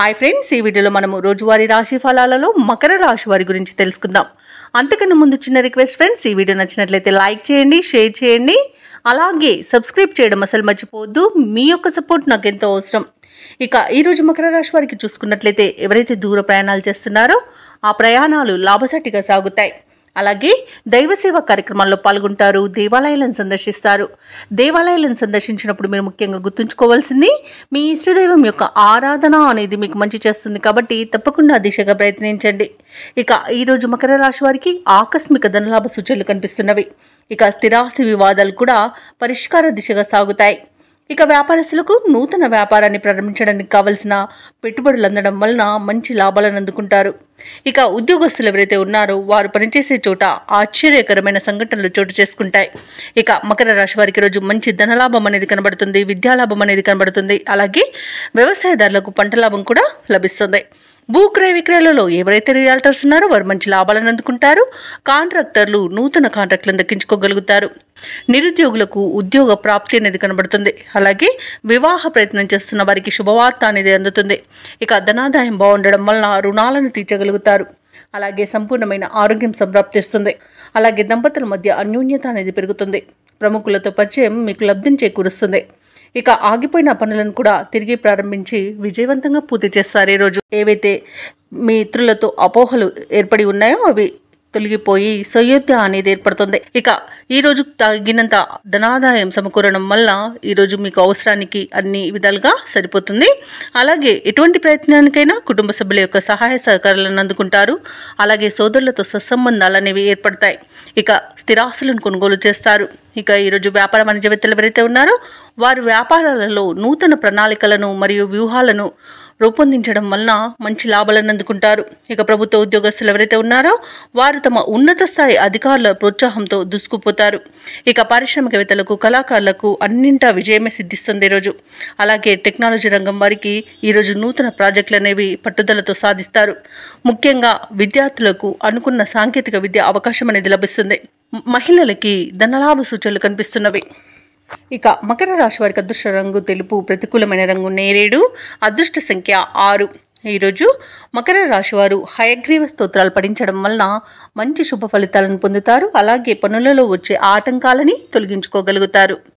Hi friends, ఈ వీడియోలో మనము రోజువారీ రాశి ఫలాలలో మకర రాశి వారి గురించి తెలుసుకుందాం. అంతకన్నా ముందు చిన్న రిక్వెస్ట్ ఫ్రెండ్స్, ఈ వీడియో నచ్చినట్లయితే లైక్ చేయండి, షేర్ చేయండి, అలాగే సబ్స్క్రైబ్ చేయడం అసలు మర్చిపోవద్దు. మీ యొక్క సపోర్ట్ నాకు ఎంతో అవసరం. ఇక ఈరోజు మకర రాశి వారికి చూసుకున్నట్లయితే ఎవరైతే దూర ప్రయాణాలు చేస్తున్నారో ఆ ప్రయాణాలు లాభసాటిగా సాగుతాయి. అలాగే దైవ సేవా కార్యక్రమాల్లో పాల్గొంటారు, దేవాలయాలను సందర్శిస్తారు. దేవాలయాలను సందర్శించినప్పుడు మీరు ముఖ్యంగా గుర్తుంచుకోవాల్సింది మీ ఇష్టదైవం యొక్క ఆరాధన అనేది మీకు మంచి చేస్తుంది కాబట్టి తప్పకుండా దిశగా ప్రయత్నించండి. ఇక ఈరోజు మకర రాశి వారికి ఆకస్మిక ధనలాభ సూచనలు కనిపిస్తున్నవి. ఇక స్థిరాస్తి వివాదాలు కూడా పరిష్కార దిశగా సాగుతాయి. ఇక వ్యాపారస్తులకు నూతన వ్యాపారాన్ని ప్రారంభించడానికి కావలసిన పెట్టుబడులు అందడం వలన మంచి లాభాలను అందుకుంటారు. ఇక ఉద్యోగస్తులు ఎవరైతే ఉన్నారో వారు పనిచేసే చోట ఆశ్చర్యకరమైన సంఘటనలు చోటు చేసుకుంటాయి. ఇక మకర రాశి వారికి రోజు మంచి ధనలాభం అనేది కనబడుతుంది, విద్యాలాభం అనేది కనబడుతుంది. అలాగే వ్యవసాయదారులకు పంట లాభం కూడా లభిస్తుంది. భూక్రయ విక్రయాలలో ఎవరైతే రియాల్టర్స్ ఉన్నారో వారు మంచి లాభాలను అందుకుంటారు. కాంట్రాక్టర్లు నూతన కాంట్రాక్టులను దక్కించుకోగలుగుతారు. నిరుద్యోగులకు ఉద్యోగ ప్రాప్తి అనేది కనబడుతుంది. అలాగే వివాహ ప్రయత్నం చేస్తున్న వారికి శుభవార్త అనేది అందుతుంది. ఇక ధనాదాయం బాగుండడం వలన రుణాలను తీర్చగలుగుతారు. అలాగే సంపూర్ణమైన ఆరోగ్యం సంప్రాప్తిస్తుంది. అలాగే దంపతుల మధ్య అన్యోన్యత అనేది పెరుగుతుంది. ప్రముఖులతో పరిచయం మీకు లబ్ధిని చేకూరుస్తుంది. ఇక ఆగిపోయిన పనులను కూడా తిరిగి ప్రారంభించి విజయవంతంగా పూర్తి చేస్తారు. ఈరోజు ఏవైతే మీ మిత్రులతో అపోహలు ఏర్పడి ఉన్నాయో అవి తొలగిపోయి సయోధ్య అనేది ఏర్పడుతుంది. ఇక ఈ రోజు తగినంత ధనాదాయం సమకూరడం వల్ల ఈరోజు మీకు అవసరానికి అన్ని విధాలుగా సరిపోతుంది. అలాగే ఎటువంటి ప్రయత్నానికైనా కుటుంబ సభ్యుల యొక్క సహాయ సహకారాలను అందుకుంటారు. అలాగే సోదరులతో సత్సంబంధాలు అనేవి ఏర్పడతాయి. ఇక స్థిరాస్తులను కొనుగోలు చేస్తారు. ఇక ఈరోజు వ్యాపార వాణిజ్యవేత్తలు ఎవరైతే ఉన్నారో వారు వ్యాపారాలలో నూతన ప్రణాళికలను మరియు వ్యూహాలను రూపొందించడం వలన మంచి లాభాలను అందుకుంటారు. ఇక ప్రభుత్వ ఉద్యోగస్తులు ఎవరైతే ఉన్నారో వారు తమ ఉన్నత స్థాయి అధికారుల ప్రోత్సాహంతో దూసుకుపోతారు. ఇక పారిశ్రామికవేత్తలకు, కళాకారులకు అన్నింటా విజయమే సిద్ధిస్తుంది ఈరోజు. అలాగే టెక్నాలజీ రంగం వారికి ఈరోజు నూతన ప్రాజెక్టులు అనేవి పట్టుదలతో సాధిస్తారు. ముఖ్యంగా విద్యార్థులకు అనుకున్న సాంకేతిక విద్య అవకాశం అనేది లభిస్తుంది. మహిళలకి ధనలాభ సూచనలు కనిపిస్తున్నవి. ఇక మకర రాశి వారికి అదృష్ట రంగు తెలుపు, ప్రతికూలమైన రంగు నేరేడు, అదృష్ట సంఖ్య 6. ఈరోజు మకర రాశి వారు హయగ్రీవ స్తోత్రాలు పఠించడం వలన మంచి శుభ ఫలితాలను పొందుతారు. అలాగే పనులలో వచ్చే ఆటంకాలని తొలగించుకోగలుగుతారు.